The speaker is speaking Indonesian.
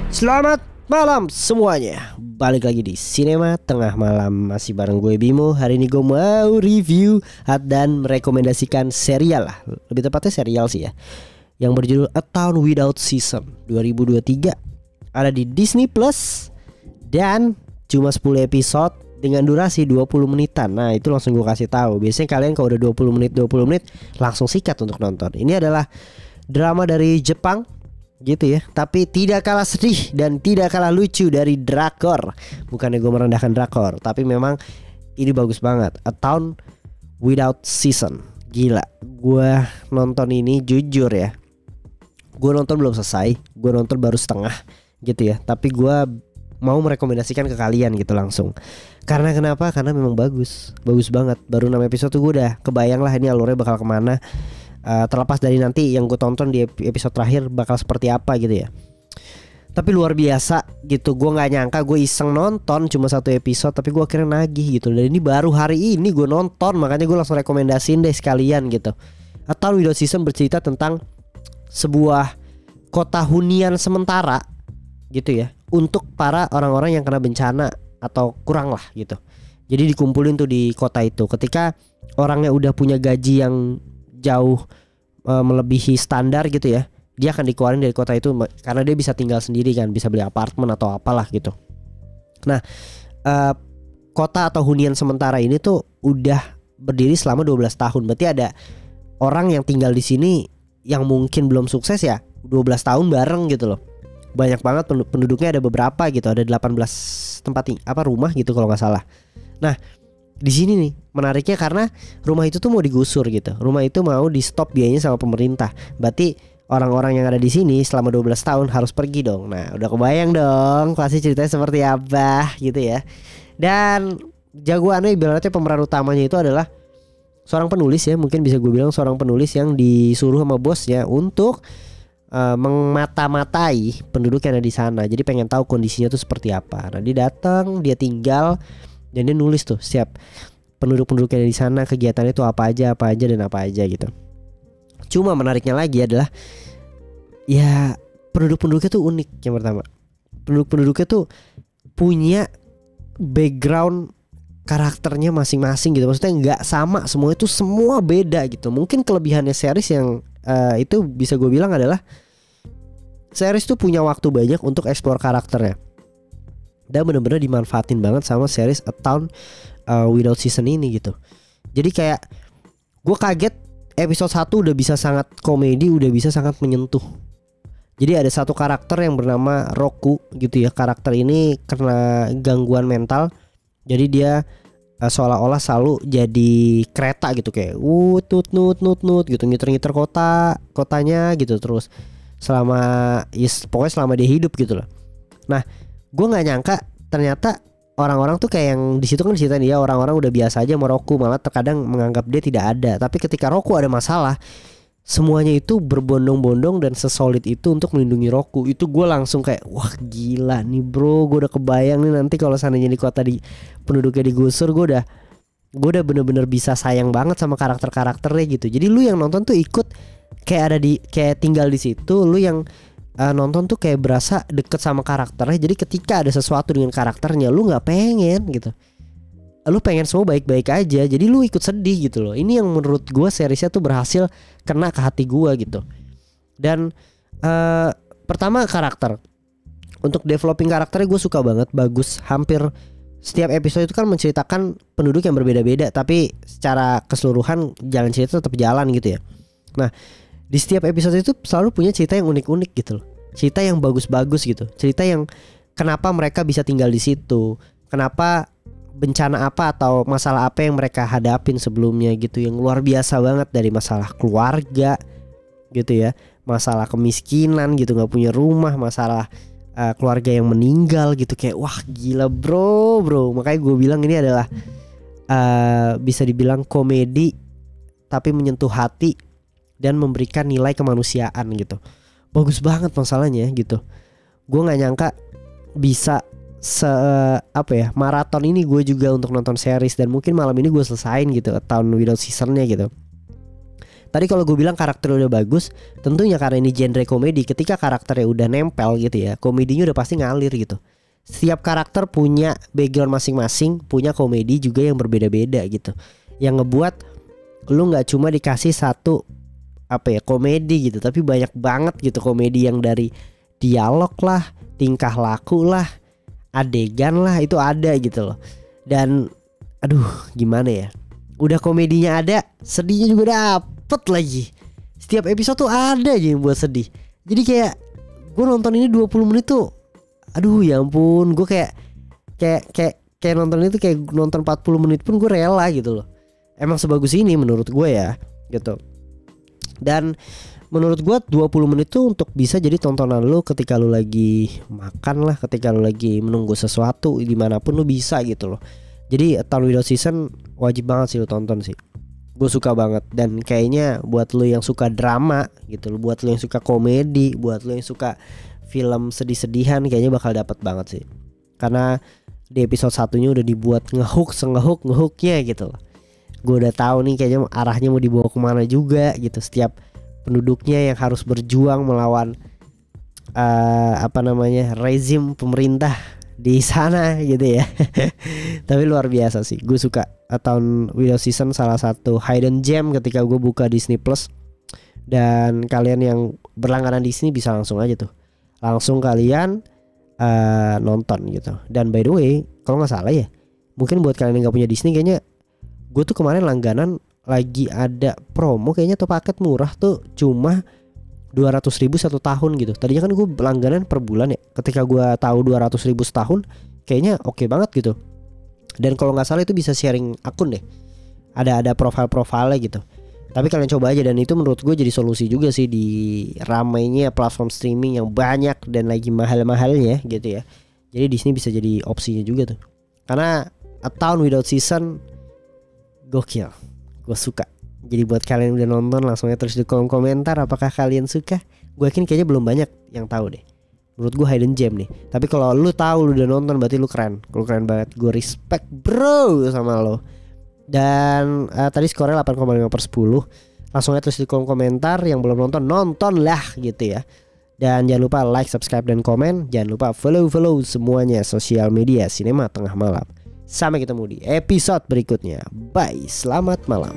Selamat malam semuanya. Balik lagi di Sinema Tengah Malam. Masih bareng gue Bimo. Hari ini gue mau review dan merekomendasikan serial lah. Lebih tepatnya serial sih ya, yang berjudul A Town Without Season 2023. Ada di Disney Plus dan cuma 10 episode dengan durasi 20 menitan. Nah itu langsung gue kasih tahu. Biasanya kalian kalau udah 20 menit langsung sikat untuk nonton. Ini adalah drama dari Jepang gitu ya, tapi tidak kalah sedih dan tidak kalah lucu dari drakor. Bukannya gue merendahkan drakor, tapi memang ini bagus banget. A Town Without Season. Gila, gue nonton ini jujur ya, gue nonton belum selesai, gue nonton baru setengah gitu ya. Tapi gue mau merekomendasikan ke kalian gitu langsung. Karena kenapa? Karena memang bagus banget. Baru 6 episode tuh gue udah kebayang lah ini alurnya bakal kemana. Terlepas dari nanti yang gue tonton di episode terakhir bakal seperti apa gitu ya. Tapi luar biasa gitu. Gue gak nyangka, gue iseng nonton cuma 1 episode, tapi gue akhirnya nagih gitu. Dan ini baru hari ini gue nonton, makanya gue langsung rekomendasiin deh sekalian gitu. Atau Widow Season bercerita tentang sebuah kota hunian sementara gitu ya, untuk para orang-orang yang kena bencana atau kurang lah gitu. Jadi dikumpulin tuh di kota itu. Ketika orangnya udah punya gaji yang jauh melebihi standar gitu ya, dia akan dikeluarin dari kota itu karena dia bisa tinggal sendiri kan, bisa beli apartemen atau apalah gitu. Nah kota atau hunian sementara ini tuh udah berdiri selama 12 tahun. Berarti ada orang yang tinggal di sini yang mungkin belum sukses ya 12 tahun bareng gitu loh. Banyak banget penduduknya, ada beberapa gitu, ada 18 tempat rumah gitu kalau nggak salah. Nah di sini nih menariknya karena rumah itu tuh mau digusur gitu. Rumah itu mau di stop biayanya sama pemerintah. Berarti orang-orang yang ada di sini selama 12 tahun harus pergi dong. Nah udah kebayang dong pasti ceritanya seperti apa gitu ya. Dan jagoannya ibaratnya pemeran utamanya itu adalah seorang penulis ya. Mungkin bisa gue bilang seorang penulis yang disuruh sama bosnya untuk memata-matai penduduk yang ada di sana. Jadi pengen tahu kondisinya tuh seperti apa. Nah dia datang, dia tinggal, dan dia nulis tuh setiap penduduk-penduduk yang ada di sana, kegiatannya tuh apa aja dan apa aja gitu. Cuma menariknya lagi adalah ya penduduk-penduduknya tuh unik. Yang pertama, penduduk-penduduknya tuh punya background karakternya masing-masing gitu. Maksudnya nggak sama, semua itu semua beda gitu. Mungkin kelebihannya series yang itu bisa gue bilang adalah series tuh punya waktu banyak untuk explore karakternya. Dan bener-bener dimanfaatin banget sama series A Town Without Season ini gitu. Jadi kayak gue kaget episode 1 udah bisa sangat komedi, udah bisa sangat menyentuh. Jadi ada satu karakter yang bernama Roku gitu ya. Karakter ini kena gangguan mental. Jadi dia seolah-olah selalu jadi kereta gitu, kayak nut gitu, ngiter-ngiter kotanya gitu terus selama pokoknya selama dia hidup gitu loh. Nah gue nggak nyangka ternyata orang-orang tuh kayak yang di situ kan diceritain dia orang-orang udah biasa aja sama Roku, malah terkadang menganggap dia tidak ada. Tapi ketika Roku ada masalah, semuanya itu berbondong-bondong dan sesolid itu untuk melindungi Roku. Itu gue langsung kayak wah gila nih bro, gue udah kebayang nih nanti kalau seandainya di kota di penduduknya digusur, gue udah bener-bener bisa sayang banget sama karakter-karakternya gitu. Jadi lu yang nonton tuh ikut kayak kayak tinggal di situ, lu yang nonton tuh kayak berasa deket sama karakternya. Jadi ketika ada sesuatu dengan karakternya, lu nggak pengen gitu, lu pengen semua baik-baik aja. Jadi lu ikut sedih gitu loh. Ini yang menurut gue seriesnya tuh berhasil kena ke hati gue gitu. Dan pertama karakter, untuk developing karakternya gue suka banget, bagus. Hampir setiap episode itu kan menceritakan penduduk yang berbeda-beda, tapi secara keseluruhan jalan cerita tetap jalan gitu ya. Nah di setiap episode itu selalu punya cerita yang unik-unik gitu loh. Cerita yang bagus-bagus gitu. Cerita yang kenapa mereka bisa tinggal di situ, kenapa bencana apa atau masalah apa yang mereka hadapin sebelumnya gitu, yang luar biasa banget. Dari masalah keluarga gitu ya, masalah kemiskinan gitu, gak punya rumah, masalah keluarga yang meninggal gitu. Kayak wah gila bro. Makanya gue bilang ini adalah bisa dibilang komedi tapi menyentuh hati dan memberikan nilai kemanusiaan gitu. Bagus banget masalahnya gitu. Gue gak nyangka bisa maraton ini gue juga untuk nonton series. Dan mungkin malam ini gue selesain gitu A Town Without Seasonnya gitu. Tadi kalau gue bilang karakternya udah bagus, tentunya karena ini genre komedi, ketika karakternya udah nempel gitu ya, komedinya udah pasti ngalir gitu. Setiap karakter punya background masing-masing, punya komedi juga yang berbeda-beda gitu. Yang ngebuat lu nggak cuma dikasih satu komedi gitu, tapi banyak banget gitu komedi yang dari dialog lah, tingkah laku lah, adegan lah, itu ada gitu loh. Dan aduh gimana ya, udah komedinya ada, sedihnya juga dapet lagi. Setiap episode tuh ada aja yang buat sedih. Jadi kayak gue nonton ini 20 menit tuh, aduh ya ampun, gue kayak nonton itu kayak nonton 40 menit pun gue rela gitu loh. Emang sebagus ini menurut gue ya gitu. Dan menurut gue 20 menit tuh untuk bisa jadi tontonan lu ketika lu lagi makan lah, ketika lu lagi menunggu sesuatu, dimanapun lu bisa gitu loh. Jadi A Town Without Season wajib banget sih lu tonton sih. Gue suka banget. Dan kayaknya buat lu yang suka drama gitu loh, buat lu yang suka komedi, buat lu yang suka film sedih-sedihan, kayaknya bakal dapat banget sih. Karena di episode satunya udah dibuat ngehooknya gitu loh. Gue udah tahu nih kayaknya arahnya mau dibawa kemana juga gitu. Setiap penduduknya yang harus berjuang melawan rezim pemerintah di sana gitu ya. Tapi luar biasa sih, gue suka. A Town Without Season salah satu hidden gem ketika gue buka Disney Plus. Dan kalian yang berlangganan Disney bisa langsung aja tuh, langsung kalian nonton gitu. Dan by the way, kalau nggak salah ya, mungkin buat kalian yang nggak punya Disney, kayaknya gue tuh kemarin langganan lagi ada promo kayaknya, tuh paket murah tuh cuma 200.000 1 tahun gitu. Tadinya kan gue langganan per bulan ya. Ketika gue tahu 200.000 setahun, kayaknya oke banget gitu. Dan kalau nggak salah itu bisa sharing akun deh. Ada profile-profile gitu. Tapi kalian coba aja, dan itu menurut gue jadi solusi juga sih di ramainya platform streaming yang banyak dan lagi mahal-mahalnya gitu ya. Jadi Disney bisa jadi opsinya juga tuh. Karena A Town Without Season gokil, gue suka. Jadi buat kalian yang udah nonton, langsung aja tulis di kolom komentar apakah kalian suka. Gue yakin kayaknya belum banyak yang tahu deh. Menurut gue hidden gem nih. Tapi kalau lu tahu, lu udah nonton, berarti lu keren. Lu keren banget. Gue respect bro sama lo. Dan tadi skornya 8,5/10. Langsung aja tulis di kolom komentar. Yang belum nonton, nonton lah gitu ya. Dan jangan lupa like, subscribe, dan komen. Jangan lupa follow semuanya sosial media Sinema Tengah Malam. Sampai ketemu di episode berikutnya. Bye, selamat malam.